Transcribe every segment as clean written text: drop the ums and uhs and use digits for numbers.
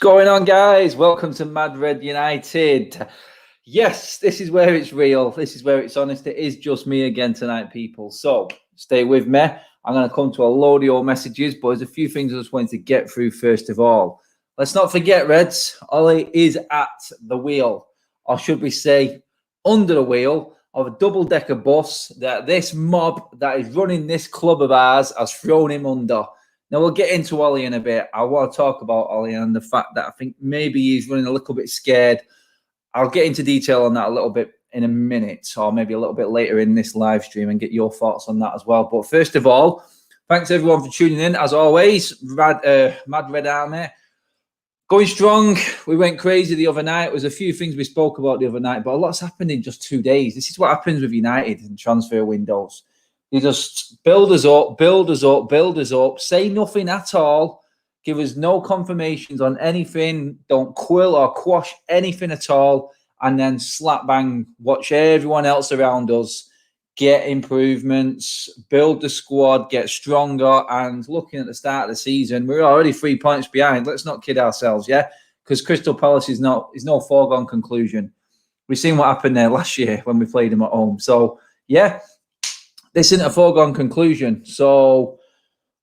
going on, guys? Welcome to Mad Red United. Yes, this is where it's real. This is where it's honest. It is just me again tonight, people. So stay with me. I'm going to come to a load of your messages, but there's a few things I just wanted to get through first of all. Let's not forget, Reds, Ollie is at the wheel, or should we say under the wheel of a double-decker bus that this mob that is running this club of ours has thrown him under. Now, we'll get into Ollie in a bit. I want to talk about Ollie and the fact that I think maybe he's running a little bit scared. I'll get into detail on that a little bit in a minute, or maybe a little bit later in this live stream, and get your thoughts on that as well. But first of all, thanks everyone for tuning in. As always, Mad Red Army going strong. We went crazy the other night. There was a few things we spoke about the other night, but a lot's happened in just 2 days. This is what happens with United and transfer windows. You just build us up, build us up, build us up, say nothing at all, give us no confirmations on anything, don't quill or quash anything at all, and then slap bang, watch everyone else around us get improvements, build the squad, get stronger. And looking at the start of the season, we're already 3 points behind. Let's not kid ourselves, yeah? Because Crystal Palace is no foregone conclusion. We've seen what happened there last year when we played them at home. So, yeah, this isn't a foregone conclusion. So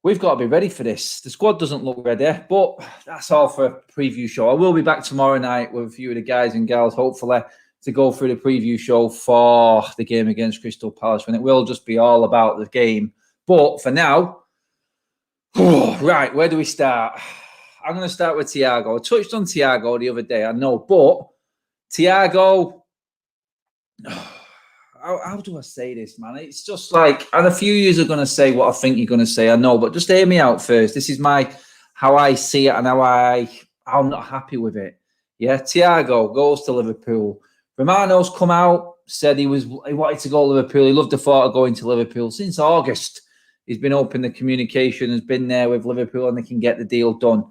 we've got to be ready for this. The squad doesn't look ready, but that's all for a preview show. I will be back tomorrow night with a few of the guys and gals, hopefully, to go through the preview show for the game against Crystal Palace, when it will just be all about the game. But for now, right, where do we start? I'm going to start with Thiago. I touched on Thiago the other day, I know, but Thiago, how do I say this, man? It's just like, and a few years are going to say what I think you're going to say, I know, but just hear me out first. This is how I see it and how I'm not happy with it. Yeah, Thiago goes to Liverpool. Romano's come out, said he wanted to go to Liverpool. He loved the thought of going to Liverpool. Since August, he's been open, the communication has been there with Liverpool, and they can get the deal done.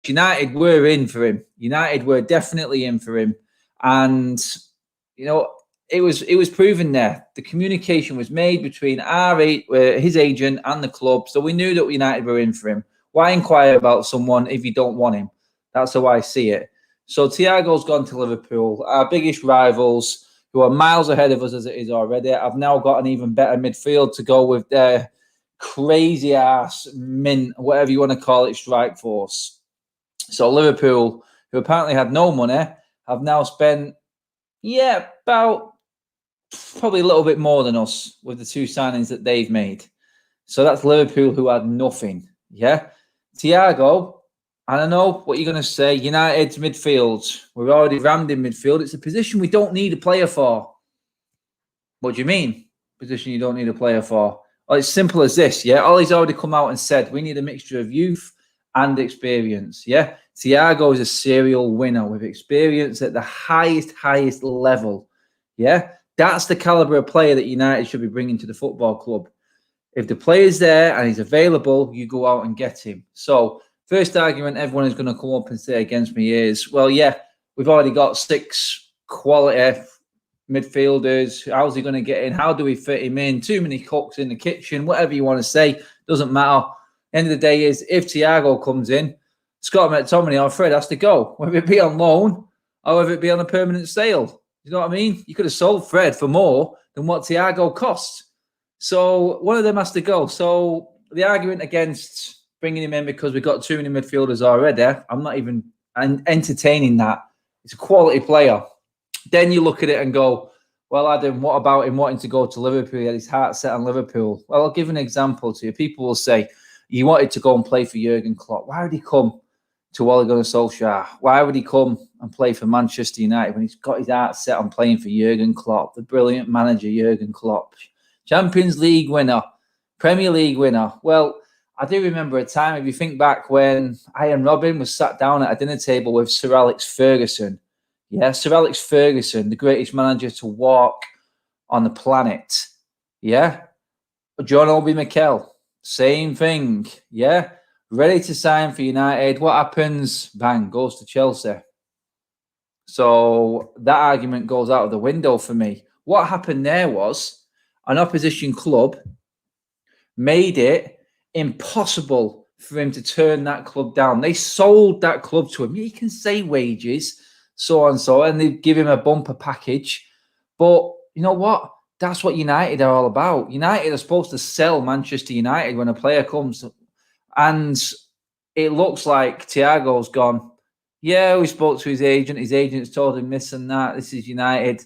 United were in for him. United were definitely in for him. And, you know, it was proven there. The communication was made between his agent and the club. So we knew that United were in for him. Why inquire about someone if you don't want him? That's how I see it. So Thiago's gone to Liverpool. Our biggest rivals, who are miles ahead of us as it is already, have now got an even better midfield to go with their crazy ass mint, whatever you want to call it, strike force. So Liverpool, who apparently had no money, have now spent, about probably a little bit more than us with the two signings that they've made. So that's Liverpool, who had nothing. Yeah. Thiago, I don't know what you're going to say. United's midfield. We're already rammed in midfield. It's a position we don't need a player for. What do you mean? Position you don't need a player for? Well, it's simple as this, yeah? Ollie's already come out and said we need a mixture of youth and experience, yeah? Thiago is a serial winner with experience at the highest level, yeah? That's the calibre of player that United should be bringing to the football club. If the player's there and he's available, you go out and get him. So, first argument everyone is going to come up and say against me is, well, yeah, we've already got 6 quality midfielders. How's he going to get in? How do we fit him in? Too many cooks in the kitchen, whatever you want to say. Doesn't matter. End of the day is, if Thiago comes in, Scott McTominay or Fred has to go, whether it be on loan or whether it be on a permanent sale. You know what I mean? You could have sold Fred for more than what Thiago cost. So one of them has to go. So the argument against bringing him in because we've got too many midfielders already, I'm not even entertaining that. It's a quality player. Then you look at it and go, well, Adam, what about him wanting to go to Liverpool? He had his heart set on Liverpool. Well, I'll give an example to you. People will say, he wanted to go and play for Jurgen Klopp. Why would he come to Ole Gunnar Solskjaer? Why would he come and play for Manchester United when he's got his heart set on playing for Jurgen Klopp, the brilliant manager Jurgen Klopp? Champions League winner, Premier League winner. Well, I do remember a time, if you think back, when Ian Robin was sat down at a dinner table with Sir Alex Ferguson. Yeah, Sir Alex Ferguson, the greatest manager to walk on the planet. Yeah. John Obi Mikel, same thing. Yeah. Ready to sign for United. What happens? Bang, goes to Chelsea. So that argument goes out of the window for me. What happened there was an opposition club made it impossible for him to turn that club down. They sold that club to him. Yeah, you can say wages, so and so, and they give him a bumper package. But you know what? That's what United are all about. United are supposed to sell Manchester United when a player comes. And it looks like Thiago's gone, yeah, we spoke to his agent. His agent's told him this and that. This is United.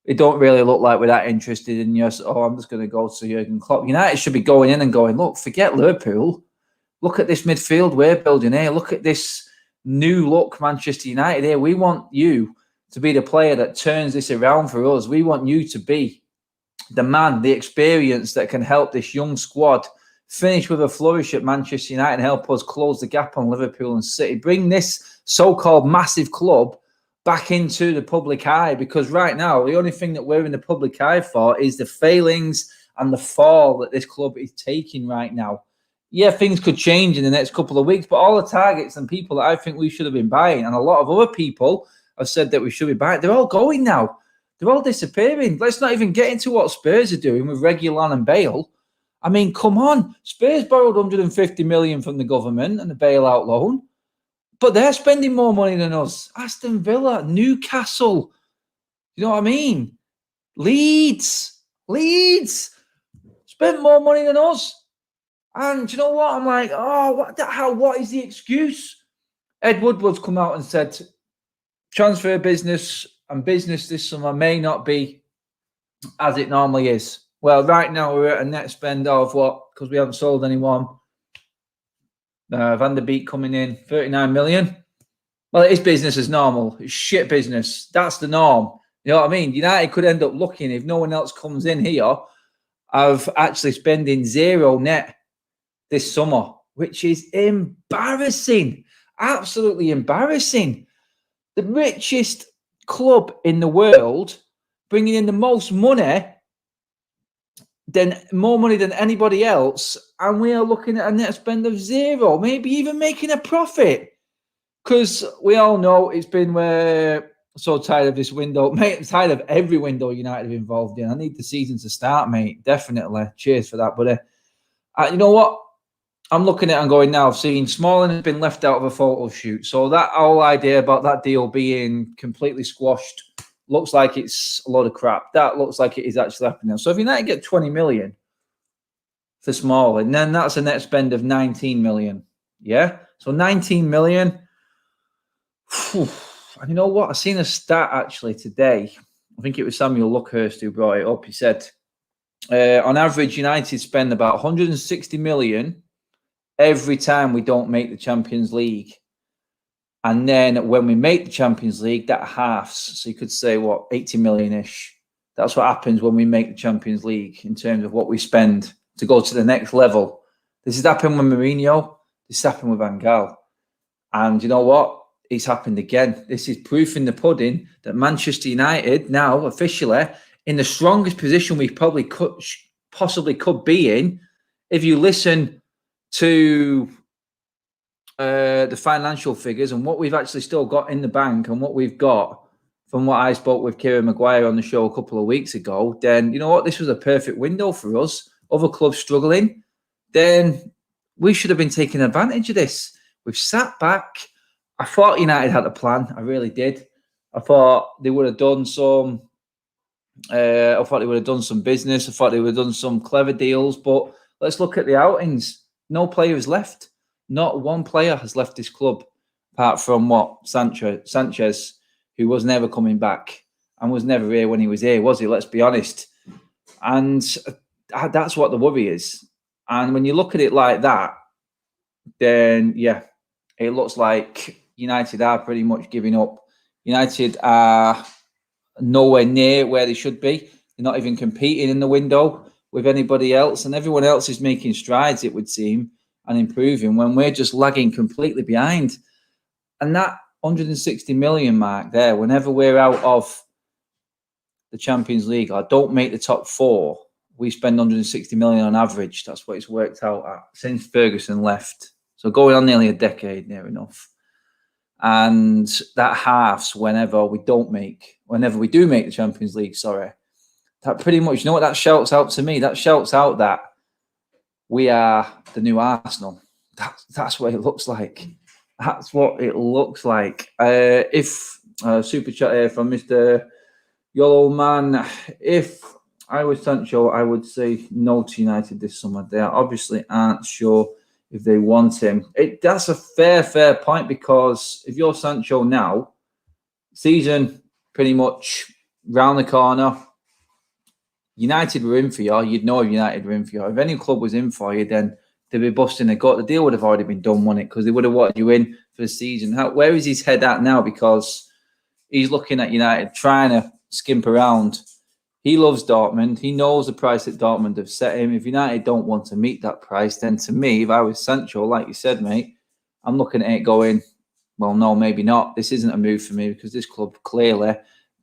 It don't really look like we're that interested in you. So, I'm just going to go to Jurgen Klopp. United should be going in and going, look, forget Liverpool. Look at this midfield we're building here. Look at this new look Manchester United here. We want you to be the player that turns this around for us. We want you to be the man, the experience that can help this young squad finish with a flourish at Manchester United and help us close the gap on Liverpool and City. Bring this so-called massive club back into the public eye, because right now the only thing that we're in the public eye for is the failings and the fall that this club is taking right now. Yeah, things could change in the next couple of weeks, but all the targets and people that I think we should have been buying, and a lot of other people have said that we should be buying, they're all going now. They're all disappearing. Let's not even get into what Spurs are doing with Reguilon and Bale. I mean, come on. Spurs borrowed 150 million from the government and the bailout loan, but they're spending more money than us. Aston Villa, Newcastle, you know what I mean? Leeds spent more money than us. And you know what? I'm like, what is the excuse? Ed Woodward's come out and said transfer business and business this summer may not be as it normally is. Well, right now we're at a net spend of what? Because we haven't sold anyone. Van der Beek coming in, 39 million. Well, it is business as normal. It's shit business. That's the norm. You know what I mean? United could end up looking, if no one else comes in here, of actually spending zero net this summer, which is embarrassing. Absolutely embarrassing. The richest club in the world, bringing in the most money, more money than anybody else, and we are looking at a net spend of zero, maybe even making a profit. Because we all know it's been so tired of this window, mate. I'm tired of every window United are involved in. I need the season to start, mate. Definitely. Cheers for that, buddy. You know what? I'm looking at it and going now. I've seen Smalling has been left out of a photo shoot. So that whole idea about that deal being completely squashed looks like it's a load of crap. That looks like it is actually happening. So if United get 20 million for Smalling, then that's a net spend of 19 million. Yeah? So 19 million. And you know what? I seen a stat actually today. I think it was Samuel Luckhurst who brought it up. He said, on average, United spend about 160 million every time we don't make the Champions League. And then when we make the Champions League, that halves. So you could say, 80 million-ish. That's what happens when we make the Champions League in terms of what we spend to go to the next level. This has happened with Mourinho. This happened with Van Gaal. And you know what? It's happened again. This is proof in the pudding that Manchester United now officially in the strongest position we probably possibly could be in. If you listen to the financial figures and what we've actually still got in the bank and what we've got from what I spoke with Kieran Maguire on the show a couple of weeks ago, then you know what? This was a perfect window for us. Other clubs struggling, then we should have been taking advantage of this. We've sat back. I thought United had a plan. I really did. I thought they would have done some. I thought they would have done some business. I thought they would have done some clever deals. But let's look at the outings. No player has left. Not one player has left this club, apart from Sanchez, who was never coming back and was never here when he was here, was he? Let's be honest. And that's what the worry is. And when you look at it like that, then yeah, it looks like United are pretty much giving up. United are nowhere near where they should be. They're not even competing in the window with anybody else, and everyone else is making strides, it would seem, and improving when we're just lagging completely behind. And that 160 million mark there, whenever we're out of the Champions League or don't make the top four, we spend 160 million on average. That's what it's worked out at since Ferguson left. So going on nearly a decade, near enough. And that halves whenever we do make the Champions League, That pretty much, what that shouts out to me? That shouts out that we are the new Arsenal. That's what it looks like. That's what it looks like. If super chat here from Mr. Yellow Man, if I was Sancho, I would say no to United this summer. They obviously aren't sure if they want him. That's a fair point, because if you're Sancho now, season pretty much round the corner. United were in for you. You'd know if United were in for you. If any club was in for you, then they'd be busting a gut. The deal would have already been done, wouldn't it? Because they would have wanted you in for the season. Where is his head at now? Because he's looking at United, trying to skimp around. He loves Dortmund. He knows the price that Dortmund have set him. If United don't want to meet that price, then to me, if I was Sancho, like you said, mate, I'm looking at it going, well, no, maybe not. This isn't a move for me, because this club clearly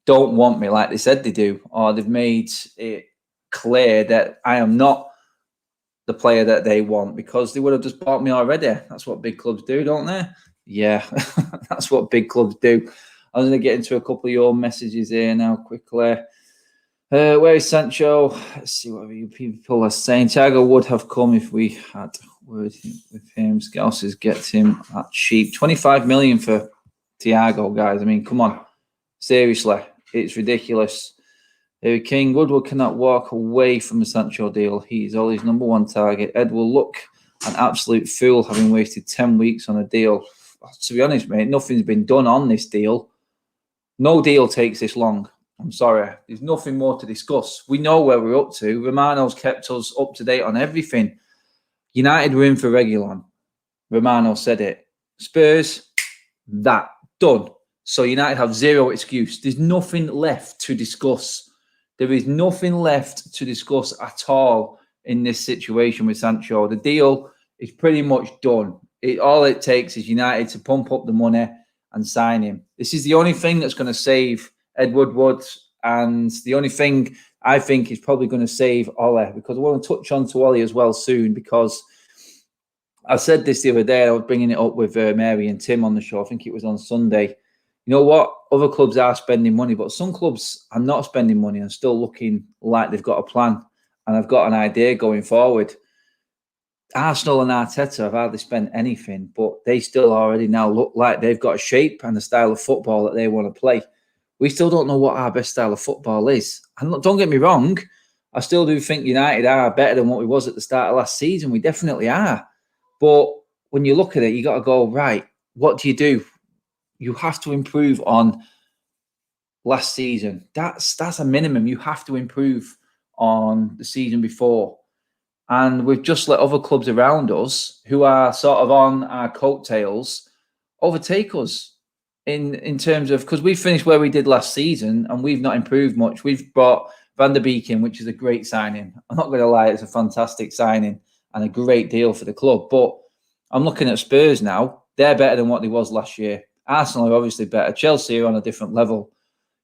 don't want me like they said they do, or they've made it clear that I am not the player that they want, because they would have just bought me already. That's what big clubs do, don't they? Yeah, that's what big clubs do. I'm going to get into a couple of your messages here now quickly. Where is Sancho? Let's see what you people are saying. Thiago would have come if we had word with him. Scousers get him at cheap. 25 million for Thiago, guys. I mean, come on. Seriously, it's ridiculous. Harry King, Woodward cannot walk away from the Sancho deal. He's always number one target. Ed will look an absolute fool having wasted 10 weeks on a deal. To be honest, mate, nothing's been done on this deal. No deal takes this long. I'm sorry. There's nothing more to discuss. We know where we're up to. Romano's kept us up to date on everything. United were in for Reguilon. Romano said it. Spurs, that. Done. So United have zero excuse. There's nothing left to discuss. There is nothing left to discuss at all in this situation with Sancho. The deal is pretty much done. All it takes is United to pump up the money and sign him. This is the only thing that's going to save Ed Woodward, and the only thing I think is probably going to save Ole, because I want to touch on to Ole as well soon, because I said this the other day. I was bringing it up with Mary and Tim on the show. I think it was on Sunday. You know what? Other clubs are spending money, but some clubs are not spending money and still looking like they've got a plan and have got an idea going forward. Arsenal and Arteta have hardly spent anything, but they still already now look like they've got a shape and a style of football that they want to play. We still don't know what our best style of football is. And don't get me wrong, I still do think United are better than what we was at the start of last season. We definitely are. But when you look at it, you got to go, right, what do? You have to improve on last season. That's a minimum. You have to improve on the season before. And we've just let other clubs around us who are sort of on our coattails overtake us in terms of, because we finished where we did last season and we've not improved much. We've brought Van der Beek in, which is a great signing. I'm not going to lie, it's a fantastic signing and a great deal for the club. But I'm looking at Spurs now. They're better than what they was last year. Arsenal are obviously better. Chelsea are on a different level.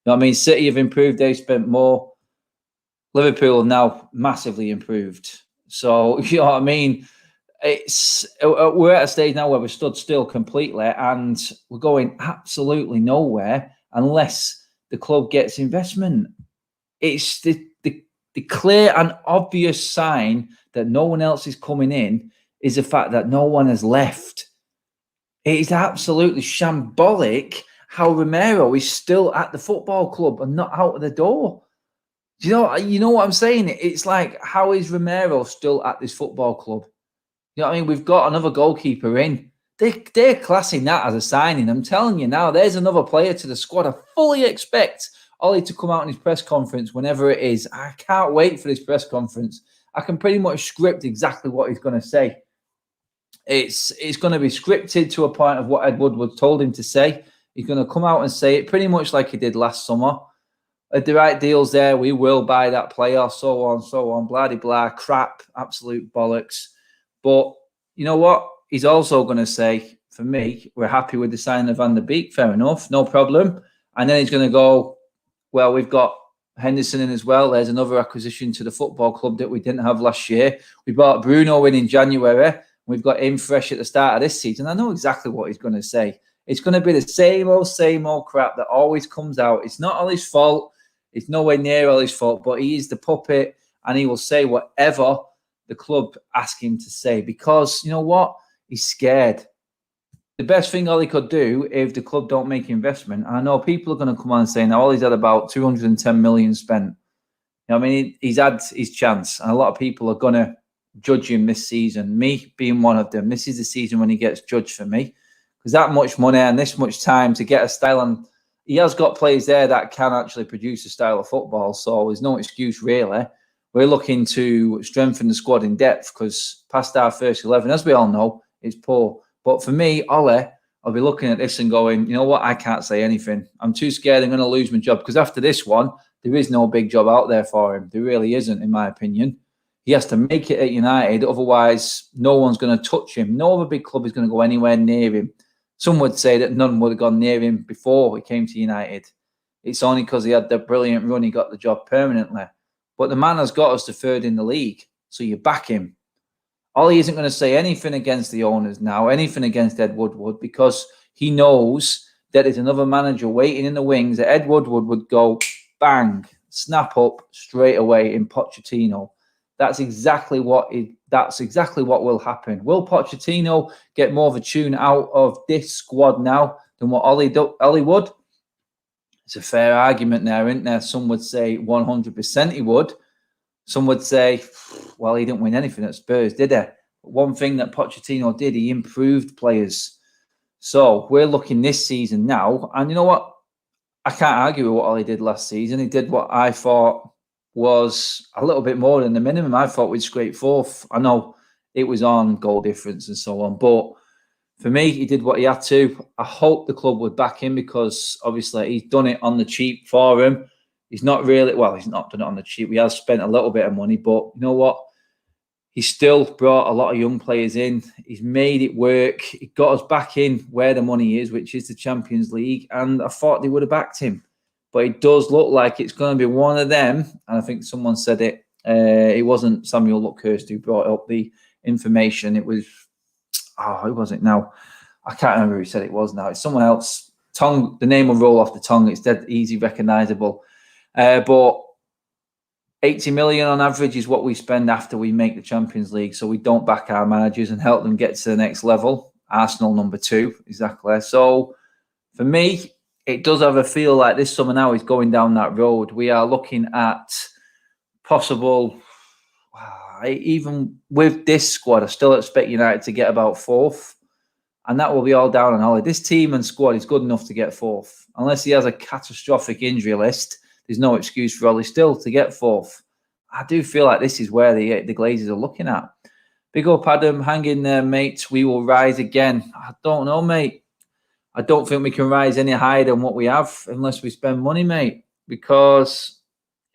You know what I mean? City have improved. They've spent more. Liverpool have now massively improved. So, you know what I mean? We're at a stage now where we're stood still completely and we're going absolutely nowhere unless the club gets investment. It's the clear and obvious sign that no one else is coming in is the fact that no one has left. It is absolutely shambolic how Romero is still at the football club and not out of the door. You know what I'm saying? It's like, how is Romero still at this football club? You know what I mean? We've got another goalkeeper in. They're classing that as a signing. I'm telling you now, there's another player to the squad. I fully expect Ollie to come out in his press conference whenever it is. I can't wait for this press conference. I can pretty much script exactly what he's going to say. It's going to be scripted to a point of what Ed Woodward told him to say. He's going to come out and say it pretty much like he did last summer. At the right deals there, we will buy that player, so on, blah, de blah, crap, absolute bollocks. But you know what? He's also going to say, for me, we're happy with the signing of Van der Beek. Fair enough, no problem. And then he's going to go, well, we've got Henderson in as well. There's another acquisition to the football club that we didn't have last year. We bought Bruno in January. We've got him fresh at the start of this season. I know exactly what he's going to say. It's going to be the same old crap that always comes out. It's not Ollie's fault. It's nowhere near Ollie's fault, but he is the puppet and he will say whatever the club ask him to say, because you know what? He's scared. The best thing Ollie could do if the club don't make investment, and I know people are going to come on and say, now Ollie's had about 210 million spent. I mean, he's had his chance, and a lot of people are going to judge him this season. Me being one of them. This is the season when he gets judged for me, because that much money and this much time to get a style, and he has got players there that can actually produce a style of football. So there's no excuse really. We're looking to strengthen the squad in depth because past our first 11, as we all know, is poor. But for me, Ollie, I'll be looking at this and going, you know what? I can't say anything. I'm too scared I'm going to lose my job, because after this one, there is no big job out there for him. There really isn't, in my opinion. He has to make it at United. Otherwise, no one's going to touch him. No other big club is going to go anywhere near him. Some would say that none would have gone near him before he came to United. It's only because he had the brilliant run he got the job permanently. But the man has got us to third in the league, so you back him. Ollie isn't going to say anything against the owners now, anything against Ed Woodward, because he knows that there's another manager waiting in the wings that Ed Woodward would go bang, snap up straight away in Pochettino. That's exactly what will happen. Will Pochettino get more of a tune out of this squad now than what Ollie would? It's a fair argument there, isn't there? Some would say 100% he would. Some would say, well, he didn't win anything at Spurs, did he? But one thing that Pochettino did, he improved players. So we're looking this season now. And you know what? I can't argue with what Ollie did last season. He did what I thought was a little bit more than the minimum. I thought we'd scrape fourth. I know it was on goal difference and so on. But for me, he did what he had to. I hope the club would back him, because obviously he's done it on the cheap for him. He's not really, well, he's not done it on the cheap. He has spent a little bit of money, but you know what? He's still brought a lot of young players in. He's made it work. He got us back in where the money is, which is the Champions League. And I thought they would have backed him. But it does look like it's going to be one of them. And I think someone said it. It wasn't Samuel Luckhurst who brought up the information. It was, who was it now? I can't remember who said it was now. It's someone else. The name will roll off the tongue. It's dead easy, recognisable. But 80 million on average is what we spend after we make the Champions League. So we don't back our managers and help them get to the next level. Arsenal number 2, exactly. So for me, it does have a feel like this summer now is going down that road. We are looking at possible, even with this squad, I still expect United to get about 4th. And that will be all down on Ollie. This team and squad is good enough to get 4th. Unless he has a catastrophic injury list, there's no excuse for Ollie still to get 4th. I do feel like this is where the Glazers are looking at. Big up, Adam. Hang in there, mate. We will rise again. I don't know, mate. I don't think we can rise any higher than what we have unless we spend money, mate. Because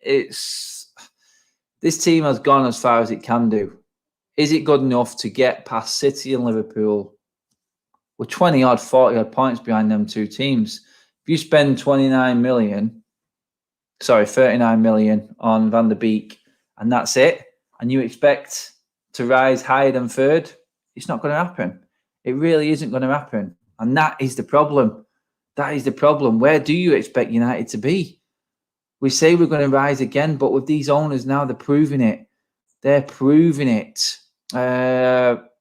this team has gone as far as it can do. Is it good enough to get past City and Liverpool? We're 20-odd, 40-odd points behind them two teams. If you spend 39 million on Van der Beek, and that's it, and you expect to rise higher than 3rd, it's not going to happen. It really isn't going to happen. And that is the problem. That is the problem. Where do you expect United to be? We say we're going to rise again, but with these owners now, they're proving it. They're proving it.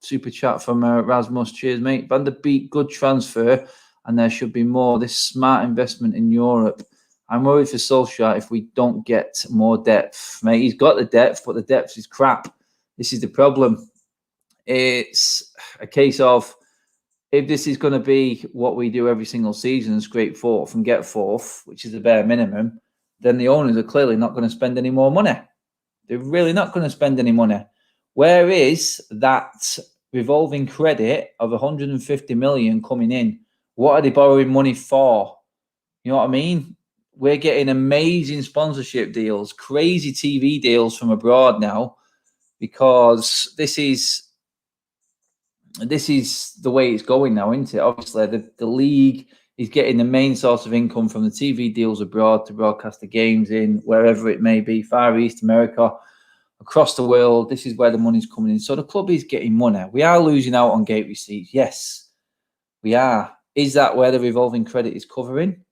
Super chat from Rasmus. Cheers, mate. Van der Beek, good transfer, and there should be more. This smart investment in Europe. I'm worried for Solskjaer if we don't get more depth. Mate, he's got the depth, but the depth is crap. This is the problem. It's a case of, if this is going to be what we do every single season and scrape 4th and get 4th, which is the bare minimum, then the owners are clearly not going to spend any more money. They're really not going to spend any money. Where is that revolving credit of 150 million coming in? What are they borrowing money for? You know what I mean? We're getting amazing sponsorship deals, crazy TV deals from abroad now, because this is the way it's going now, isn't it? Obviously, the league is getting the main source of income from the TV deals abroad to broadcast the games in wherever it may be, Far East, America, across the world. This is where the money's coming in. So the club is getting money. We are losing out on gate receipts. Yes, we are. Is that where the revolving credit is covering?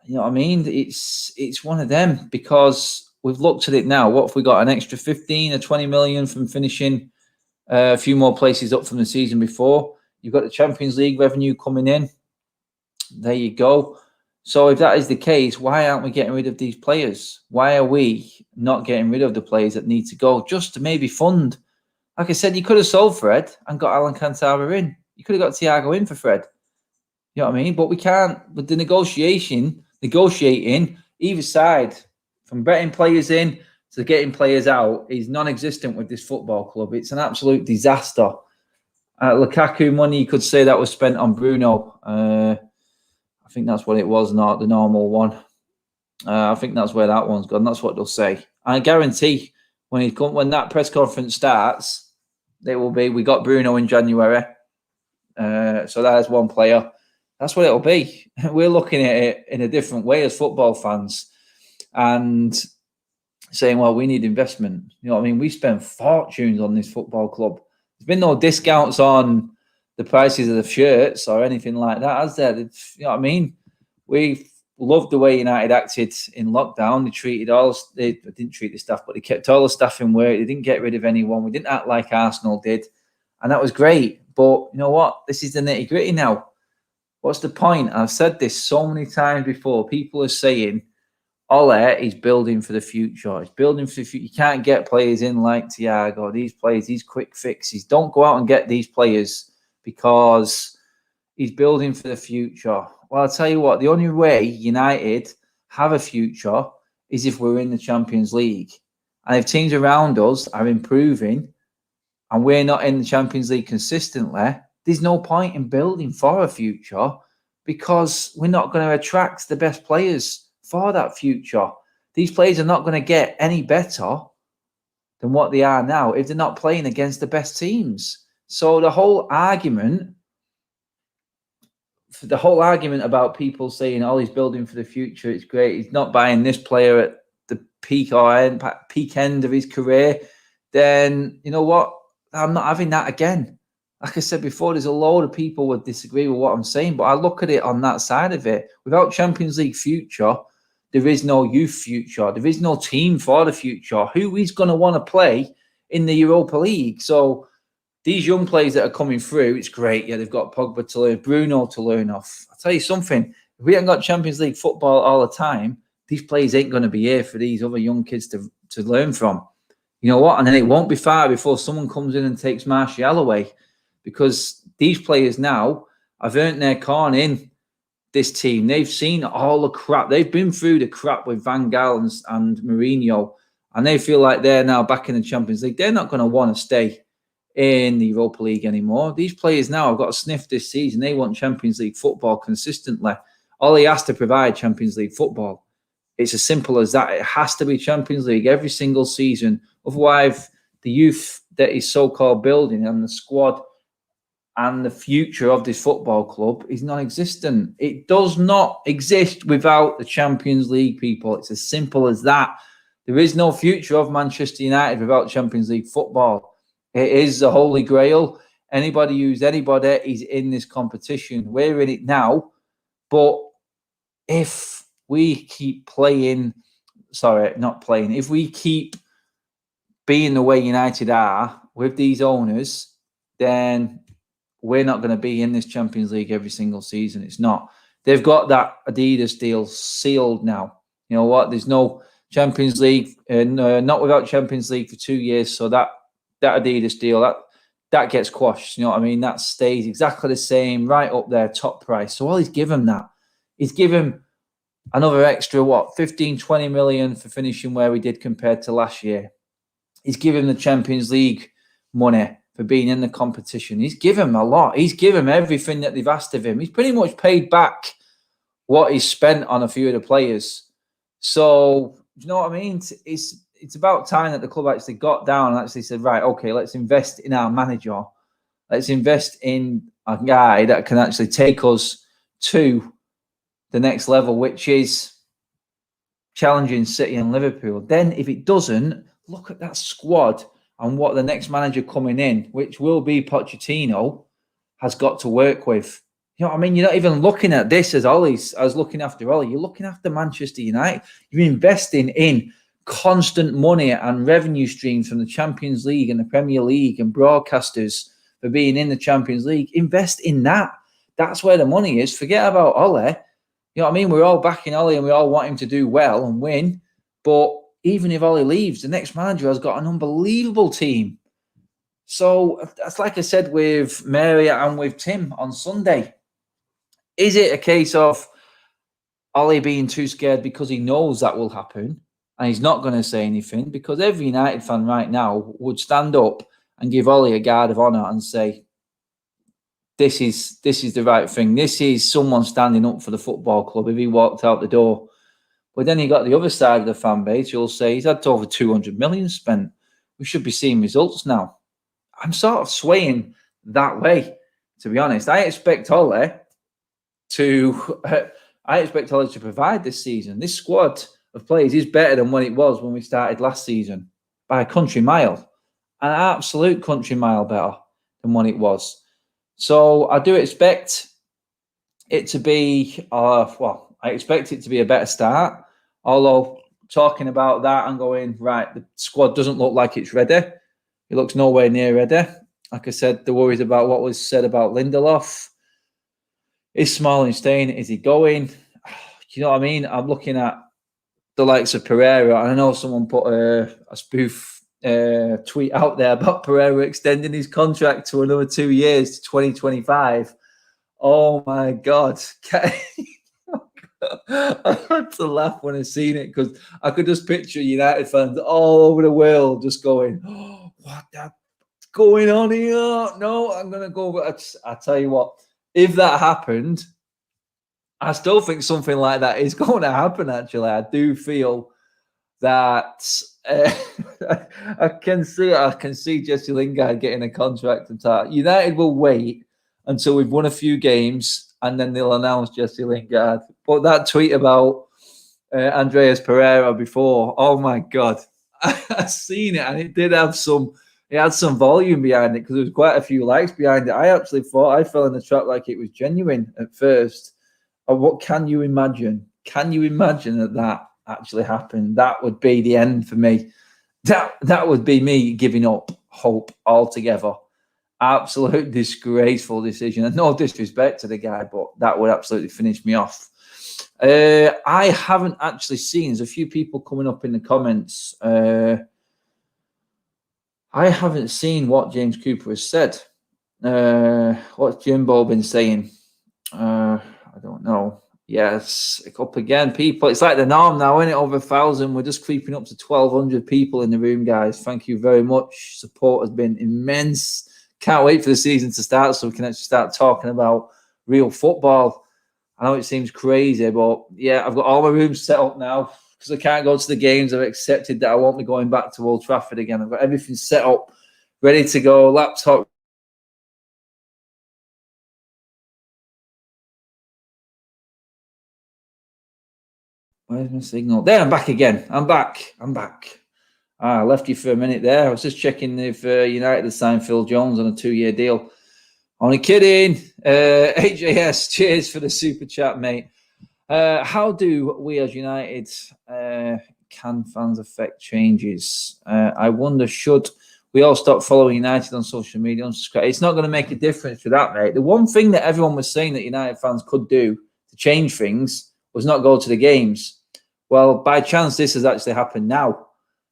You know what I mean? It's one of them, because we've looked at it now. What if we got an extra 15 or 20 million from finishing A few more places up from the season before. You've got the Champions League revenue coming in. There you go. So if that is the case, why aren't we getting rid of these players? Why are we not getting rid of the players that need to go just to maybe fund? Like I said, you could have sold Fred and got Alcantara in. You could have got Thiago in for Fred. You know what I mean? But we can't. With the negotiating either side, from betting players in to getting players out, is non-existent with this football club. It's an absolute disaster. Lukaku money, you could say that was spent on Bruno. I think that's what it was, not the normal one. I think that's where that one's gone. That's what they'll say. I guarantee when that press conference starts, they will be, we got Bruno in January. So there's one player. That's what it'll be. We're looking at it in a different way as football fans and saying, well, we need investment. You know what I mean? We spend fortunes on this football club. There's been no discounts on the prices of the shirts or anything like that, has there? You know what I mean? We loved the way United acted in lockdown. They didn't treat the staff, but they kept all the staff in work. They didn't get rid of anyone. We didn't act like Arsenal did. And that was great. But you know what? This is the nitty gritty now. What's the point? I've said this so many times before. People are saying, Ole is building for the future. He's building for the future. You can't get players in like Thiago. These players, these quick fixes. Don't go out and get these players because he's building for the future. Well, I'll tell you what, the only way United have a future is if we're in the Champions League. And if teams around us are improving and we're not in the Champions League consistently, there's no point in building for a future because we're not going to attract the best players for that future. These players are not going to get any better than what they are now if they're not playing against the best teams. So the whole argument about people saying, oh, he's building for the future, it's great, he's not buying this player at the peak end of his career, then you know what? I'm not having that again. Like I said before, there's a load of people would disagree with what I'm saying, but I look at it on that side of it. Without Champions League future, there is no youth future. There is no team for the future. Who is going to want to play in the Europa League? So these young players that are coming through, it's great. Yeah, they've got Pogba to learn, Bruno to learn off. I'll tell you something. If we haven't got Champions League football all the time, these players ain't going to be here for these other young kids to learn from. You know what? And then it won't be far before someone comes in and takes Martial away, because these players now have earned their corn in this team. They've seen all the crap. They've been through the crap with Van Gaal and Mourinho, and they feel like they're now back in the Champions League. They're not going to want to stay in the Europa League anymore. These players now have got a sniff this season. They want Champions League football consistently. All he has to provide Champions League football. It's as simple as that. It has to be Champions League every single season. Otherwise, the youth that is so-called building and the squad and the future of this football club is non-existent. It does not exist without the Champions League, people. It's as simple as that. There is no future of Manchester United without Champions League football. It is the holy grail. Anybody who's anybody is in this competition. We're in it now. But if we keep if we keep being the way United are with these owners, then we're not going to be in this Champions League every single season. It's not. They've got that Adidas deal sealed now. You know what? There's no Champions League, not without Champions League for 2 years. So that Adidas deal, that gets quashed. You know what I mean? That stays exactly the same, right up there, top price. So all he's given that, he's given another extra, 15, 20 million for finishing where we did compared to last year. He's given the Champions League money for being in the competition. He's given him a lot. He's given him everything that they've asked of him. He's pretty much paid back what he's spent on a few of the players. So, you know what I mean? It's about time that the club actually got down and actually said, right, okay, let's invest in our manager. Let's invest in a guy that can actually take us to the next level, which is challenging City and Liverpool. Then if it doesn't, look at that squad and what the next manager coming in, which will be Pochettino, has got to work with. You know what I mean? You're not even looking at this as looking after Ollie. You're looking after Manchester United. You're investing in constant money and revenue streams from the Champions League and the Premier League and broadcasters for being in the Champions League. Invest in that. That's where the money is. Forget about Ole. You know what I mean? We're all backing Ole and we all want him to do well and win. But even if Ole leaves, the next manager has got an unbelievable team. So that's like I said with Mary and with Tim on Sunday. Is it a case of Ole being too scared because he knows that will happen and he's not going to say anything? Because every United fan right now would stand up and give Ole a guard of honour and say, this is the right thing. This is someone standing up for the football club if he walked out the door. But then you got the other side of the fan base. You'll say he's had over 200 million spent. We should be seeing results now. I'm sort of swaying that way, to be honest. I expect Ole to provide this season. This squad of players is better than what it was when we started last season by a country mile, an absolute country mile better than what it was. So I do expect it to be, I expect it to be a better start. Although talking about that and going, right, the squad doesn't look like it's ready. It looks nowhere near ready. Like I said, the worries about what was said about Lindelof. Is Smalling staying? Is he going? You know what I mean? I'm looking at the likes of Pereira. And I know someone put a spoof tweet out there about Pereira extending his contract to another 2 years to 2025. Oh, my God. I had to laugh when I seen it because I could just picture United fans all over the world just going, oh, what's going on here? No, I'm going to go. I tell you what, if that happened, I still think something like that is going to happen, actually. I do feel that I can see Jesse Lingard getting a contract and that. United will wait until we've won a few games and then they'll announce Jesse Lingard. But that tweet about Andreas Pereira before, oh my God, I seen it and it did have it had some volume behind it because there was quite a few likes behind it. I actually thought I fell in the trap like it was genuine at first. What can you imagine? Can you imagine that actually happened? That would be the end for me. That would be me giving up hope altogether. Absolute disgraceful decision. And no disrespect to the guy, but that would absolutely finish me off. I haven't actually seen, there's a few people coming up in the comments. I haven't seen what James Cooper has said. What's Jimbo been saying? I don't know. Yes, up again, people. It's like the norm now, isn't it? Over 1,000. We're just creeping up to 1,200 people in the room, guys. Thank you very much. Support has been immense. Can't wait for the season to start so we can actually start talking about real football. I know it seems crazy, but yeah, I've got all my rooms set up now because I can't go to the games. I've accepted that I won't be going back to Old Trafford again. I've got everything set up, ready to go, laptop. Where's my signal? There, I'm back again. I'm back. I left you for a minute there. I was just checking if United had signed Phil Jones on a 2-year deal. Only kidding. HJS, cheers for the super chat, mate. How do we as United can fans affect changes? I wonder, should we all stop following United on social media? Unsubscribe? It's not going to make a difference for that, mate. The one thing that everyone was saying that United fans could do to change things was not go to the games. Well, by chance, this has actually happened now.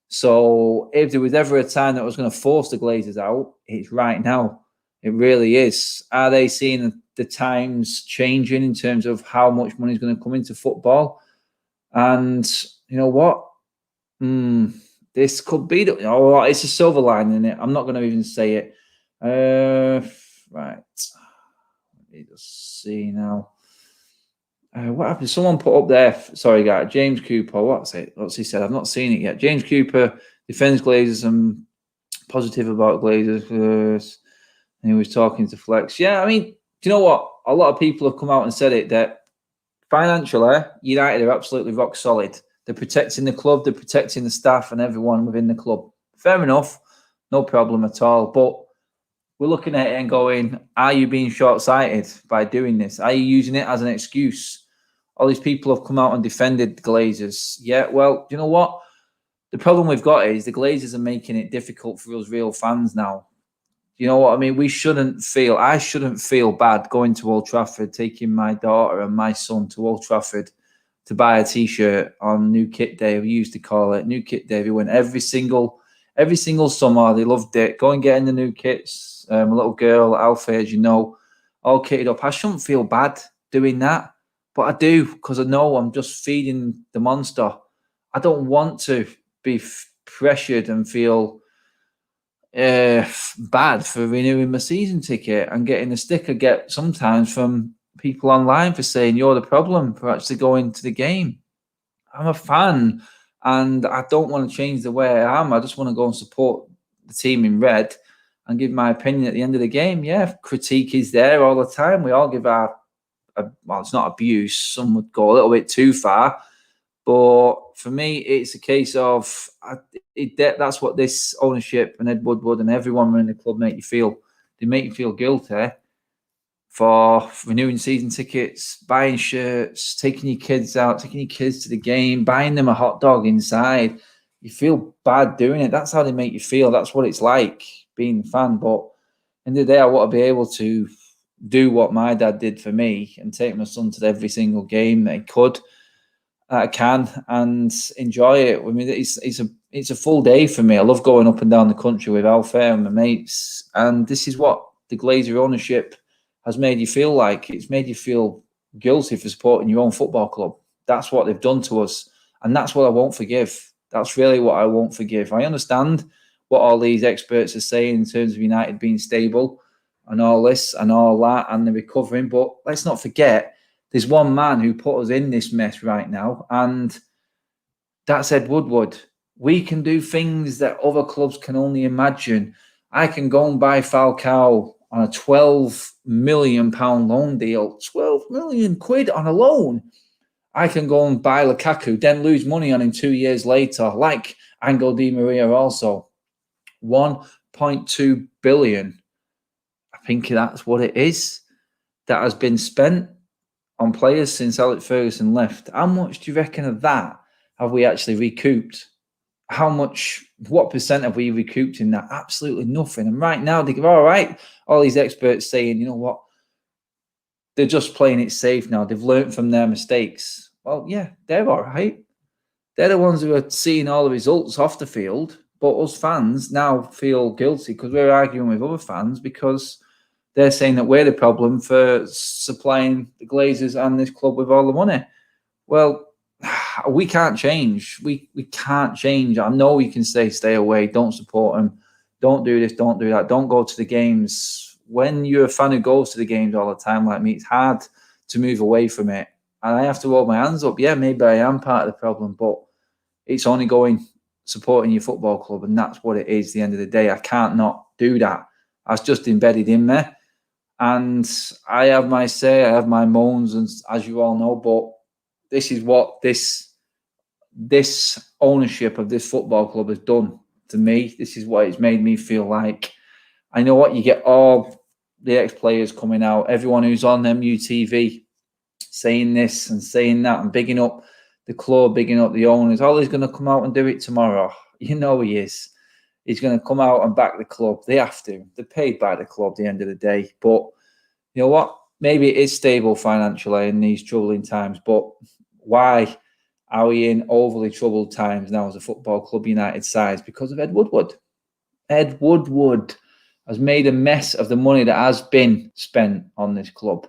So if there was ever a time that was going to force the Glazers out, it's right now. It really is. Are they seeing the times changing in terms of how much money is going to come into football? And you know what? This could be it's a silver lining in it. I'm not going to even say it. Right. Let me just see now. What happened? Someone put up there. Sorry, guy. James Cooper. What's he said? I've not seen it yet. James Cooper defends Glazers and positive about Glazers. And he was talking to Flex. Yeah, I mean, do you know what? A lot of people have come out and said it that financially, United are absolutely rock solid. They're protecting the club. They're protecting the staff and everyone within the club. Fair enough. No problem at all. But we're looking at it and going, are you being short-sighted by doing this? Are you using it as an excuse? All these people have come out and defended the Glazers. Yeah, well, you know what? the problem we've got is the Glazers are making it difficult for us real fans now. You know what I mean? I shouldn't feel bad going to Old Trafford, taking my daughter and my son to Old Trafford to buy a T-shirt on New Kit Day. We used to call it New Kit Day. We went every single summer. They loved it. Go and get in the new kits. A little girl, Alfie, as you know, all kitted up. I shouldn't feel bad doing that, but I do, because I know I'm just feeding the monster. I don't want to be pressured and feel bad for renewing my season ticket and getting a sticker get sometimes from people online for saying you're the problem for actually going to the game. I'm a fan and I don't want to change the way I am. I just want to go and support the team in red and give my opinion at the end of the game. Yeah, critique is there all the time. We all give well, it's not abuse. Some would go a little bit too far. But for me, it's a case of that's what this ownership and Ed Woodward and everyone in the club make you feel. They make you feel guilty for renewing season tickets, buying shirts, taking your kids out, taking your kids to the game, buying them a hot dog inside. You feel bad doing it. That's how they make you feel. That's what it's like being a fan. But in the day, I want to be able to do what my dad did for me and take my son to every single game that he could. I can and enjoy it. I mean, it's a full day for me. I love going up and down the country with Alfie and my mates, and this is what the Glazer ownership has made you feel like. It's made you feel guilty for supporting your own football club. That's what they've done to us, and that's what I won't forgive. That's really what I won't forgive. I understand what all these experts are saying in terms of United being stable and all this and all that and the recovering, but let's not forget there's one man who put us in this mess right now, and that's Ed Woodward. We can do things that other clubs can only imagine. I can go and buy Falcao on a £12 million loan deal, 12 million quid on a loan. I can go and buy Lukaku, then lose money on him 2 years later, like Angel Di Maria also. 1.2 billion. I think that's what it is that has been spent on players since Alex Ferguson left. How much do you reckon of that have we actually recouped? What percent have we recouped in that? Absolutely nothing. And right now they go, all right, all these experts saying, you know what, they're just playing it safe now. They've learned from their mistakes. Well, yeah, they're all right. They're the ones who are seeing all the results off the field, but us fans now feel guilty because we're arguing with other fans because they're saying that we're the problem for supplying the Glazers and this club with all the money. Well, we can't change. We can't change. I know you can say stay away, don't support them, don't do this, don't do that, don't go to the games. When you're a fan who goes to the games all the time like me, it's hard to move away from it. And I have to hold my hands up. Yeah, maybe I am part of the problem, but it's only supporting your football club, and that's what it is at the end of the day. I can't not do that. That's just embedded in me. And I have my say, I have my moans, and as you all know, but this is what this ownership of this football club has done to me. This is what it's made me feel like. I know what you get all the ex-players coming out, everyone who's on MUTV saying this and saying that and bigging up the club, bigging up the owners. Oh, he's going to come out and do it tomorrow. You know he is. He's going to come out and back the club. They have to. They're paid by the club at the end of the day. But you know what? Maybe it is stable financially in these troubling times. But why are we in overly troubled times now as a football club United size? Because of Ed Woodward. Ed Woodward has made a mess of the money that has been spent on this club.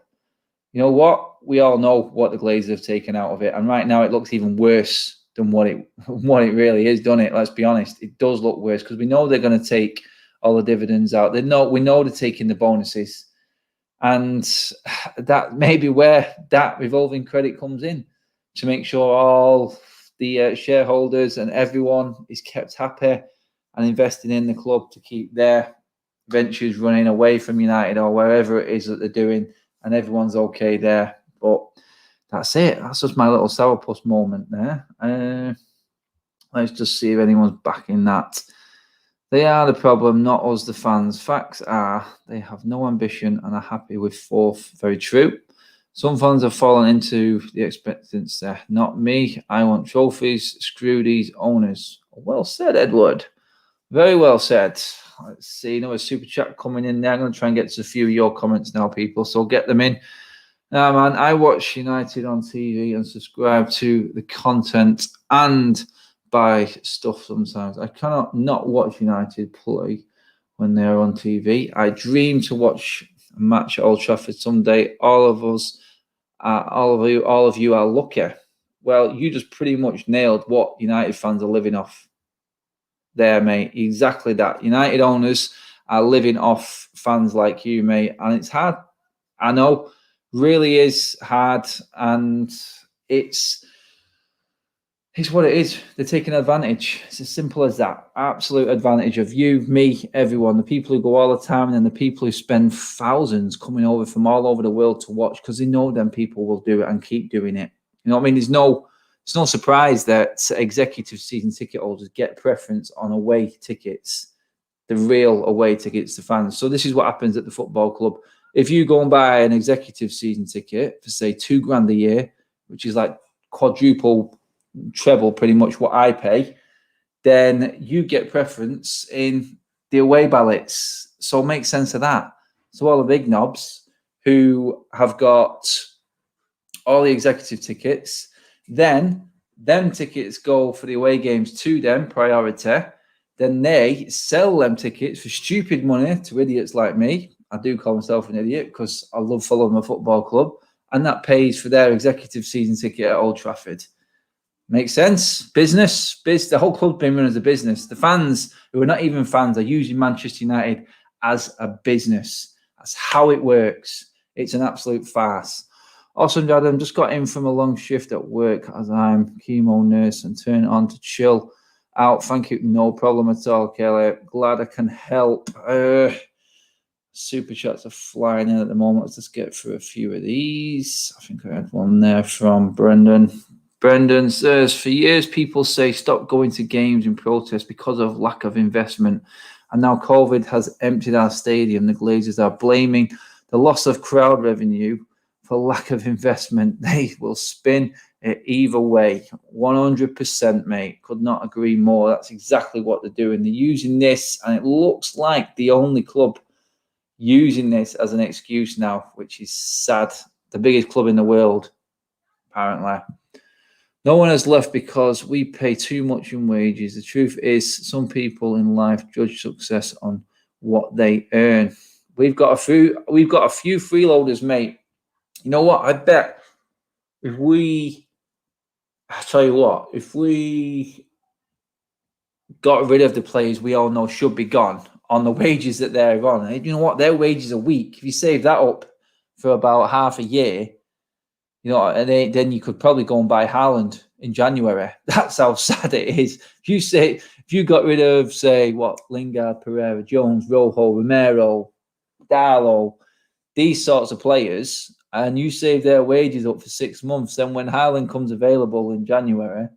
You know what? We all know what the Glazers have taken out of it. And right now it looks even worse than what it really is, doesn't it? Let's be honest. It does look worse because we know they're going to take all the dividends out. We know they're taking the bonuses. And that may be where that revolving credit comes in to make sure all the shareholders and everyone is kept happy and investing in the club to keep their ventures running away from United or wherever it is that they're doing, and everyone's okay there. But that's it. That's just my little sourpuss moment there. Let's just see if anyone's backing that. They are the problem, not us, the fans. Facts are they have no ambition and are happy with fourth. Very true. Some fans have fallen into the expectancy. Not me. I want trophies. Screw these owners. Well said, Edward. Very well said. Let's see, another super chat coming in there. I'm going to try and get to a few of your comments now, people, so get them in. Now, man, I watch United on TV and subscribe to the content and buy stuff sometimes. I cannot not watch United play when they're on TV. I dream to watch a match at Old Trafford someday. All of you are lucky. Well, you just pretty much nailed what United fans are living off there, mate. Exactly that. United owners are living off fans like you, mate, and it's hard. I know, really is hard, and it's what it is. They're taking advantage. It's as simple as that. Absolute advantage of you, me, everyone. The people who go all the time, and then the people who spend thousands coming over from all over the world to watch because they know them people will do it and keep doing it. You know what I mean? It's no surprise that executive season ticket holders get preference on away tickets, the real away tickets to fans. So this is what happens at the football club. If you go and buy an executive season ticket for, say, $2,000 a year, which is like quadruple, treble pretty much what I pay, then you get preference in the away ballots. So make sense of that. So all the big knobs who have got all the executive tickets, then them tickets go for the away games to them, priority. Then they sell them tickets for stupid money to idiots like me. I do call myself an idiot because I love following my football club. And that pays for their executive season ticket at Old Trafford. Makes sense? Business. The whole club's been run as a business. The fans, who are not even fans, are using Manchester United as a business. That's how it works. It's an absolute farce. Awesome, Adam. Just got in from a long shift at work as I'm chemo nurse and turn on to chill out. Thank you. No problem at all, Kelly. Glad I can help. Super chats are flying in at the moment. Let's just get through a few of these. I think I had one there from Brendan. Brendan says, for years, people say stop going to games in protest because of lack of investment. And now COVID has emptied our stadium. The Glazers are blaming the loss of crowd revenue for lack of investment. They will spin it either way. 100%, mate. Could not agree more. That's exactly what they're doing. They're using this, and it looks like the only club using this as an excuse now, which is sad. The biggest club in the world, apparently. No one has left because we pay too much in wages. The truth is, some people in life judge success on what they earn. We've got a few freeloaders, mate. You know what? I bet if we got rid of the players we all know should be gone on the wages that they're on, you know what? Their wages a week, if you save that up for about half a year, you know, and then you could probably go and buy Haaland in January. That's how sad it is. If you got rid of, say, Lingard, Pereira, Jones, Rojo, Romero, Darlow, these sorts of players, and you save their wages up for 6 months, then when Haaland comes available in January,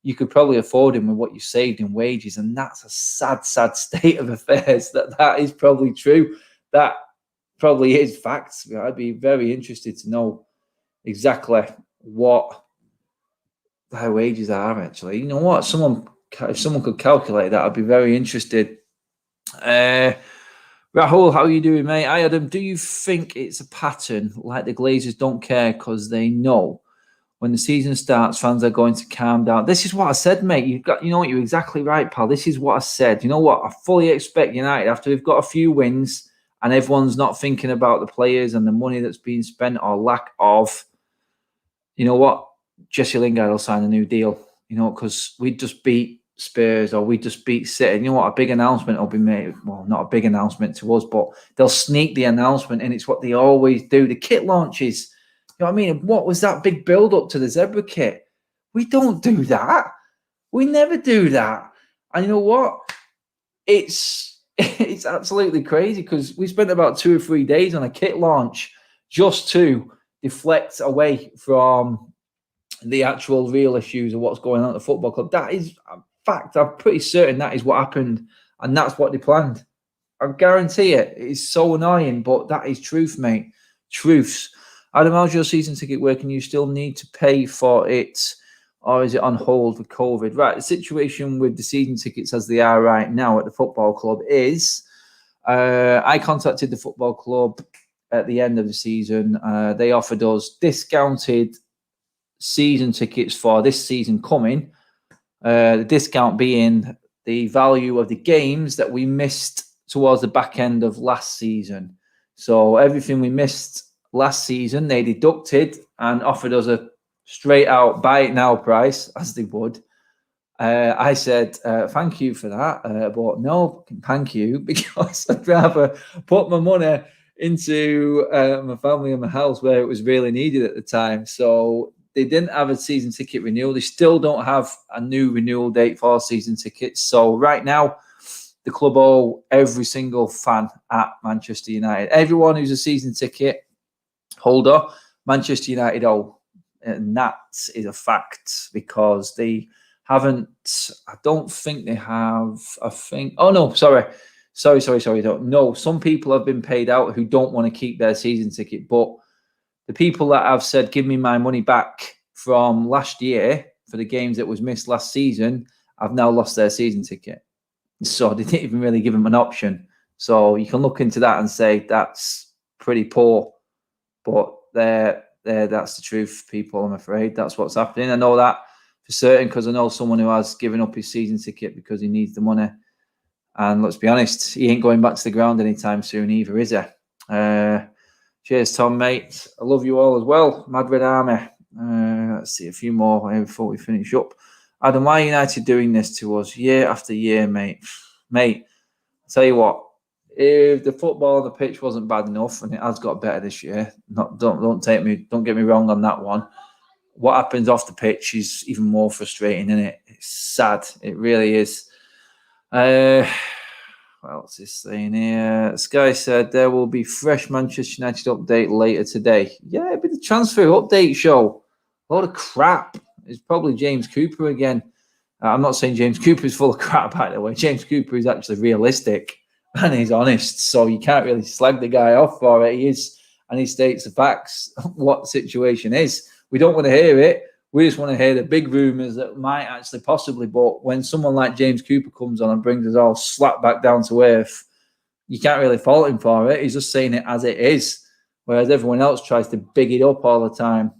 you could probably afford him with what you saved in wages. And that's a sad, sad state of affairs. That is probably true. That probably is facts. I'd be very interested to know exactly what their wages are, actually. You know what? If someone could calculate that, I'd be very interested. Rahul, how are you doing, mate? Hi, Adam. Do you think it's a pattern like the Glazers don't care because they know when the season starts, fans are going to calm down? This is what I said, mate. You know what? You're exactly right, pal. This is what I said. You know what? I fully expect United, after we've got a few wins and everyone's not thinking about the players and the money that's being spent or lack of, you know what? Jesse Lingard will sign a new deal, you know, because we just beat Spurs or we just beat City. You know what? A big announcement will be made. Well, not a big announcement to us, but they'll sneak the announcement, and it's what they always do. The kit launches. You know what I mean? What was that big build up to the Zebra kit? We don't do that. We never do that. And you know what? It's absolutely crazy because we spent about 2 or 3 days on a kit launch just to deflect away from the actual real issues of what's going on at the football club. That is a fact. I'm pretty certain that is what happened, and that's what they planned. I guarantee it. It's so annoying, but that is truth, mate. Truths. Adam, how's your season ticket working? You still need to pay for it or is it on hold with COVID? Right, the situation with the season tickets as they are right now at the football club is I contacted the football club at the end of the season. They offered us discounted season tickets for this season coming. The discount being the value of the games that we missed towards the back end of last season. So everything we missed last season, they deducted and offered us a straight out buy it now price, as they would. I said, thank you for that, but no, thank you, because I'd rather put my money into my family and my house where it was really needed at the time. So they didn't have a season ticket renewal. They still don't have a new renewal date for season tickets. So right now, the club owe every single fan at Manchester United. Everyone who's a season ticket holder, Manchester United owe. And that is a fact because they haven't, I don't think they have, oh no, sorry. No, some people have been paid out who don't want to keep their season ticket, but the people that have said, give me my money back from last year for the games that was missed last season, have now lost their season ticket. So they didn't even really give them an option. So you can look into that and say that's pretty poor, but that's the truth, people, I'm afraid. That's what's happening. I know that for certain because I know someone who has given up his season ticket because he needs the money. And let's be honest, he ain't going back to the ground anytime soon either, is he? Cheers, Tom, mate. I love you all as well. Mad Red Army. Let's see a few more before we finish up. Adam, why are United doing this to us year after year, mate? Mate, I'll tell you what. If the football on the pitch wasn't bad enough, and it has got better this year, don't get me wrong on that one. What happens off the pitch is even more frustrating, isn't it? It's sad. It really is. What else is saying here? Sky said there will be fresh Manchester United update later today. Yeah, it'll be the transfer update show. A lot of crap. It's probably James Cooper again. I'm not saying James Cooper is full of crap, by the way. James Cooper is actually realistic and he's honest. So you can't really slag the guy off for it. He is, and he states the facts, what the situation is. We don't want to hear it. We just want to hear the big rumours that might actually possibly. But when someone like James Cooper comes on and brings us all slap back down to earth, you can't really fault him for it. He's just saying it as it is, whereas everyone else tries to big it up all the time.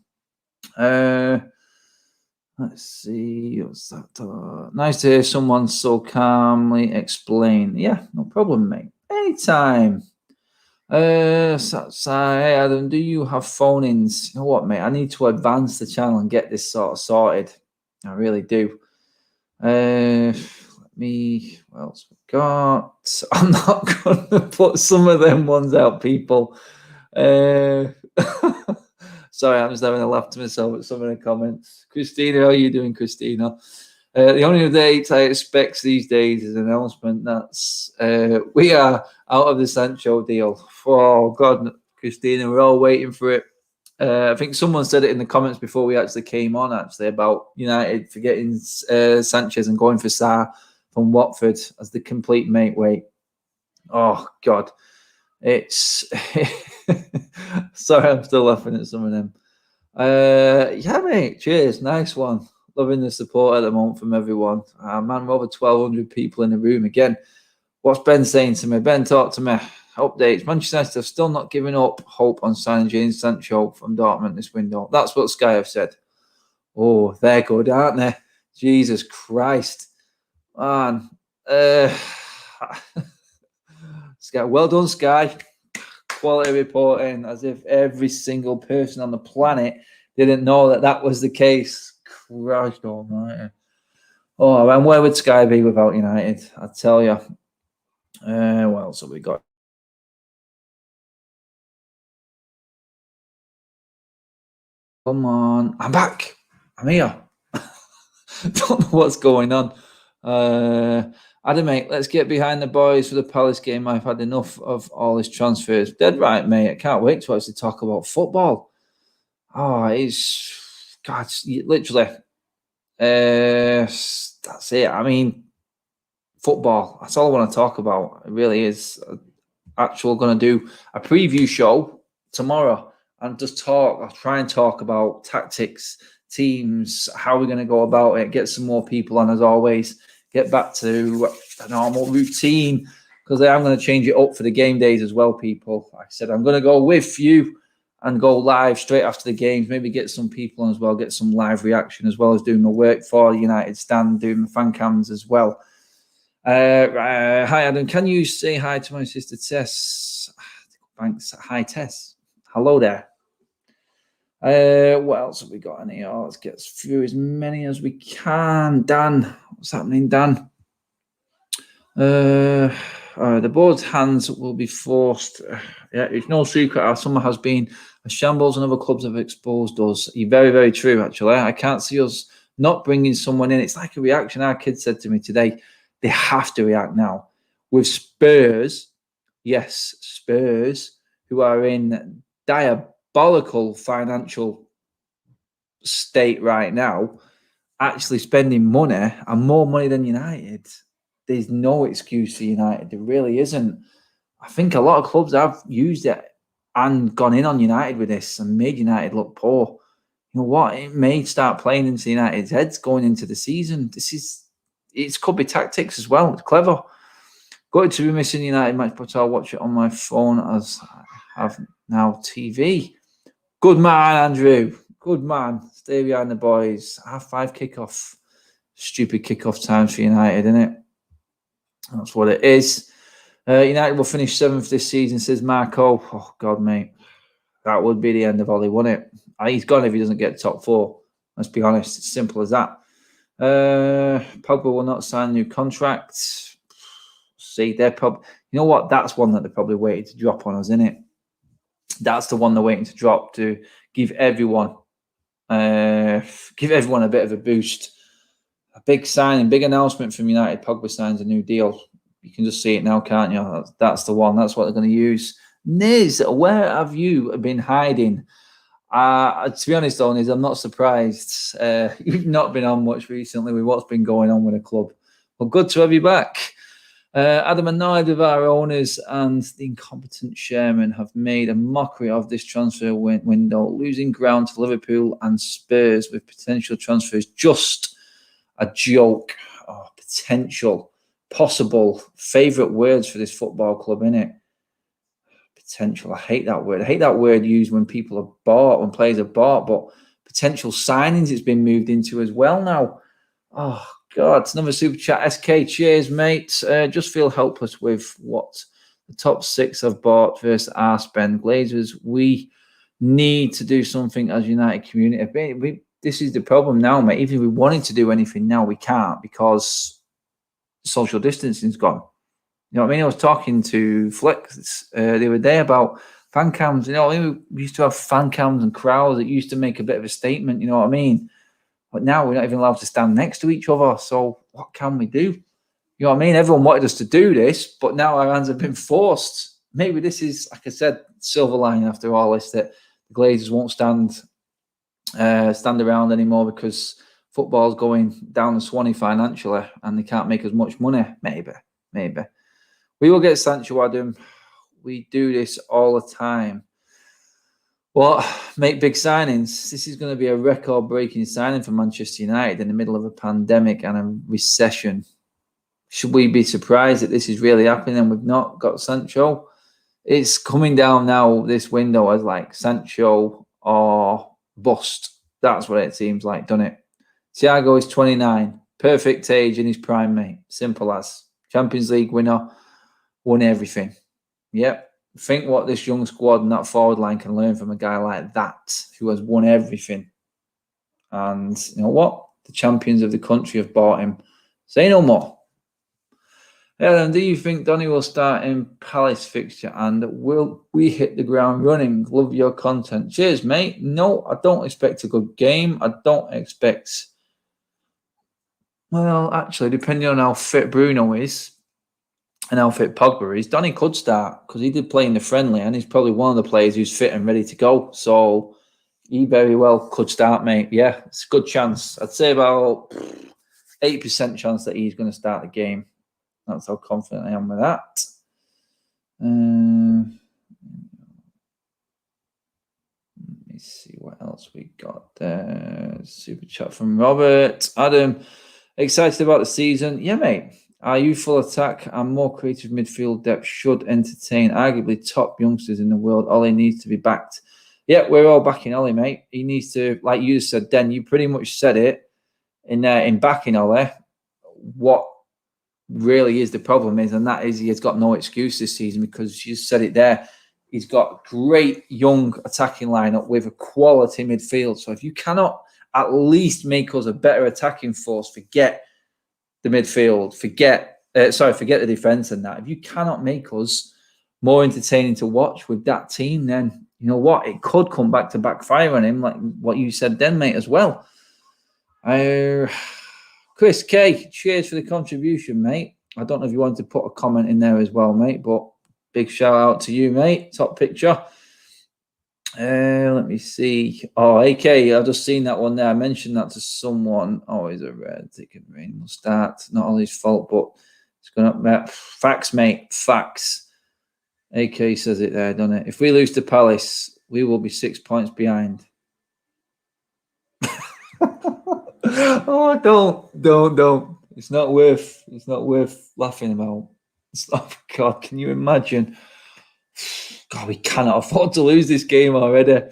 Let's see. What's that? Nice to hear someone so calmly explain. Yeah, no problem, mate. Anytime. Hey Adam, do you have phone-ins? You know what, mate? I need to advance the channel and get this sort of sorted. I really do. What else we got? I'm not going to put some of them ones out, people. Sorry, I'm just having a laugh to myself at some of the comments. Christina, how are you doing, Christina? The only update I expect these days is an announcement that's we are out of the Sancho deal. Oh, God, Christina, we're all waiting for it. I think someone said it in the comments before we actually came on, actually, about United forgetting Sanchez and going for Sarr from Watford as the complete mate weight. Oh, God. It's... Sorry, I'm still laughing at some of them. Yeah, mate, cheers. Nice one. Loving the support at the moment from everyone. Man, we're over 1,200 people in the room again. What's Ben saying to me? Ben, talk to me. Updates. Manchester United have still not given up hope on signing Jadon Sancho from Dortmund this window. That's what Sky have said. Oh, they're good, aren't they? Jesus Christ. Man. Sky, well done, Sky. Quality reporting, as if every single person on the planet didn't know that that was the case. Christ almighty. Oh, and where would Sky be without United? I tell you. What else have we got? Come on. I'm back. I'm here. Don't know what's going on. Adam, mate, let's get behind the boys for the Palace game. I've had enough of all this transfers. Dead right, mate. I can't wait to actually talk about football. Oh, it's... God, literally... that's it. I mean, football. That's all I want to talk about. It really is. Actually, going to do a preview show tomorrow and just talk. I'll try and talk about tactics, teams, how we're going to go about it, get some more people on as always, get back to a normal routine, because I am going to change it up for the game days as well, people. Like I said, I'm going to go with you and go live straight after the games, maybe get some people on as well, get some live reaction as well as doing my work for United Stand, doing my fan cams as well. Hi, Adam. Can you say hi to my sister Tess? Thanks. Hi, Tess. Hello there. What else have we got in here? Let's get through as many as we can. Dan, what's happening, Dan? The board's hands will be forced. Yeah, it's no secret our summer has been a shambles and other clubs have exposed us. Very, very true, actually. I can't see us not bringing someone in. It's like a reaction. Our kid said to me today, they have to react now. With Spurs, yes, Spurs, who are in diabolical financial state right now, actually spending money and more money than United. There's no excuse for United. There really isn't. I think a lot of clubs have used it and gone in on United with this and made United look poor. You know what? It may start playing into United's heads going into the season. It could be tactics as well. It's clever. Going to be missing United match, but I'll watch it on my phone as I have now TV. Good man, Andrew. Good man. Stay behind the boys. 5:30 kickoff. Stupid kickoff times for United, isn't it? That's what it is. United will finish 7th this season, says Marco. Oh, God, mate. That would be the end of Ollie, wouldn't it? He's gone if he doesn't get top 4. Let's be honest. It's simple as that. Pogba will not sign a new contract. See, they're probably... You know what? That's one that they're probably waiting to drop on us, isn't it? That's the one they're waiting to drop to give everyone a bit of a boost. A big signing, big announcement from United. Pogba signs a new deal. You can just see it now, can't you? That's the one. That's what they're going to use. Niz, where have you been hiding? To be honest, though, Niz, I'm not surprised. You've not been on much recently with what's been going on with the club. Well, good to have you back. Adam, annoyed with our owners and the incompetent chairman have made a mockery of this transfer window, losing ground to Liverpool and Spurs with potential transfers. Just a joke. Oh, potential, possible, favourite words for this football club, innit? Potential. I hate that word. I hate that word used when people are bought, when players are bought, but potential signings it's been moved into as well now. Oh, God, it's another super chat. SK, cheers, mate. Just feel helpless with what the top 6 have bought versus our spend. Glazers, we need to do something as United community. This is the problem now, mate. Even if we wanted to do anything now, we can't because social distancing's gone. You know what I mean? I was talking to Flex the other day about fan cams. You know what I mean? We used to have fan cams and crowds that used to make a bit of a statement. You know what I mean? But now we're not even allowed to stand next to each other. So what can we do? You know what I mean? Everyone wanted us to do this, but now our hands have been forced. Maybe this is, like I said, silver lining after all this, that the Glazers won't stand around anymore because football's going down the Swanee financially and they can't make as much money. Maybe. We will get Sancho, Adam. We do this all the time. Well, make big signings. This is going to be a record-breaking signing for Manchester United in the middle of a pandemic and a recession. Should we be surprised that this is really happening and we've not got Sancho? It's coming down now, this window, as like Sancho or bust. That's what it seems like, doesn't it? Thiago is 29. Perfect age in his prime, mate. Simple as. Champions League winner. Won everything. Yep. Think what this young squad and that forward line can learn from a guy like that who has won everything. And you know what? The champions of the country have bought him. Say no more. Ellen, do you think Donny will start in Palace fixture and will we hit the ground running? Love your content. Cheers, mate. No, I don't expect a good game. I don't expect... Well, actually, depending on how fit Bruno is, and how fit Pogba is, Donny could start because he did play in the friendly and he's probably one of the players who's fit and ready to go. So he very well could start, mate. Yeah, it's a good chance. I'd say about 8% chance that he's going to start the game. That's how confident I am with that. Let me see what else we got there. Super chat from Robert. Adam, excited about the season? Yeah, mate. Our youthful attack and more creative midfield depth should entertain arguably top youngsters in the world. Ollie needs to be backed. Yeah, we're all backing Ollie, mate. He needs to, like you said, Den, you pretty much said it in backing Ollie. What really is the problem is, and that is he has got no excuse this season because you said it there. He's got great young attacking lineup with a quality midfield. So if you cannot at least make us a better attacking force, forget the midfield, forget the defense and that. If you cannot make us more entertaining to watch with that team, then you know what? It could come back to backfire on him, like what you said then, mate, as well. Chris K, cheers for the contribution, mate. I don't know if you wanted to put a comment in there as well, mate, but big shout out to you, mate. Top picture. Let me see. Oh, AK, I've just seen that one there. I mentioned that to someone. Oh, he's a red. It can rain will start. Not all his fault, but it's going up there. Facts, mate. Facts. AK says it there, doesn't it? If we lose to Palace, we will be 6 points behind. Oh, don't. It's not worth laughing about. It's not, God, can you imagine? God, we cannot afford to lose this game already.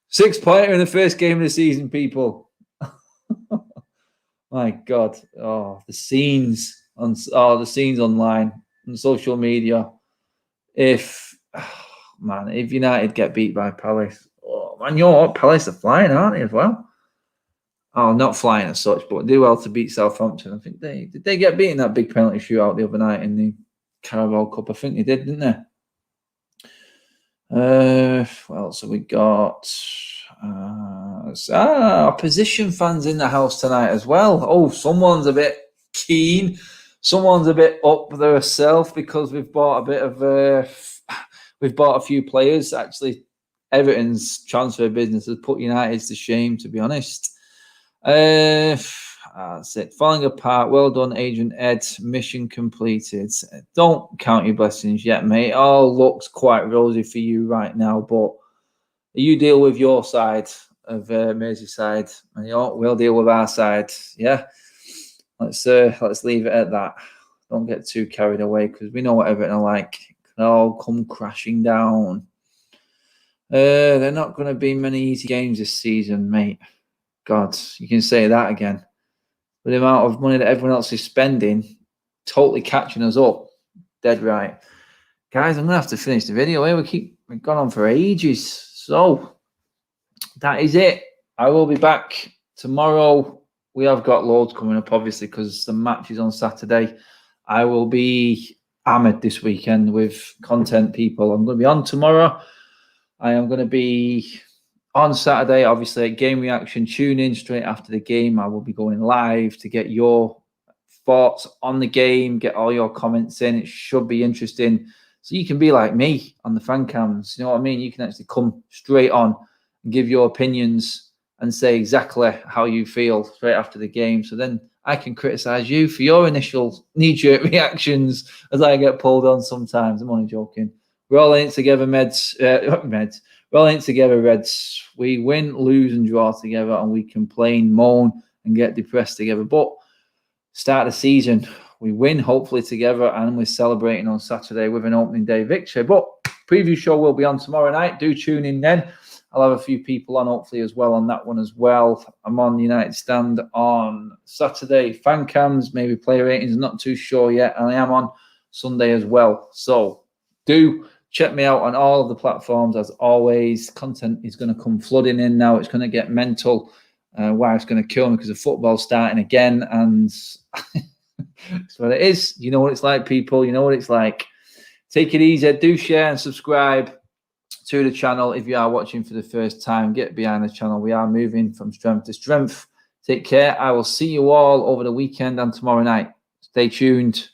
6 pointer in the first game of the season, people. My God. Oh, the scenes online on social media. If United get beat by Palace, oh man, you know what? Palace are flying, aren't they, as well? Oh, not flying as such, but do well to beat Southampton. I think they get beaten that big penalty shootout the other night in the Carabao Cup. I think they did, didn't they? What else have we got? Opposition fans in the house tonight as well. Oh, someone's a bit keen. Someone's a bit up their self because we've bought a few players. Actually, Everton's transfer business has put United to shame, to be honest. That's it. Falling apart. Well done, Agent Ed. Mission completed. Don't count your blessings yet, mate. All looks quite rosy for you right now, but you deal with your side of Merseyside, and we'll deal with our side. Yeah, let's leave it at that. Don't get too carried away because we know what Everton are like. They all come crashing down. They're not going to be many easy games this season, mate. God, you can say that again. With the amount of money that everyone else is spending, totally catching us up. Dead right. Guys, I'm going to have to finish the video here. We've gone on for ages. So, that is it. I will be back tomorrow. We have got loads coming up, obviously, because the match is on Saturday. I will be hammered this weekend with content, people. I'm going to be on tomorrow. I am going to be on Saturday, obviously, game reaction. Tune in straight after the game. I will be going live to get your thoughts on the game, get all your comments in. It should be interesting. So you can be like me on the fan cams. You know what I mean? You can actually come straight on and give your opinions and say exactly how you feel straight after the game. So then I can criticize you for your initial knee-jerk reactions as I get pulled on sometimes. I'm only joking. We're all in it together, Meds. We're all in it together, Reds. We win, lose, and draw together, and we complain, moan, and get depressed together. But start the season, we win, hopefully, together, and we're celebrating on Saturday with an opening day victory. But preview show will be on tomorrow night. Do tune in then. I'll have a few people on, hopefully, as well on that one as well. I'm on the United Stand on Saturday. Fan cams, maybe player ratings, not too sure yet. And I am on Sunday as well. So do check me out on all of the platforms. As always, content is going to come flooding in now. It's going to get mental. Wife's going to kill me because the football's starting again. And that's what it is. You know what it's like, people. You know what it's like. Take it easy. Do share and subscribe to the channel. If you are watching for the first time, get behind the channel. We are moving from strength to strength. Take care. I will see you all over the weekend and tomorrow night. Stay tuned.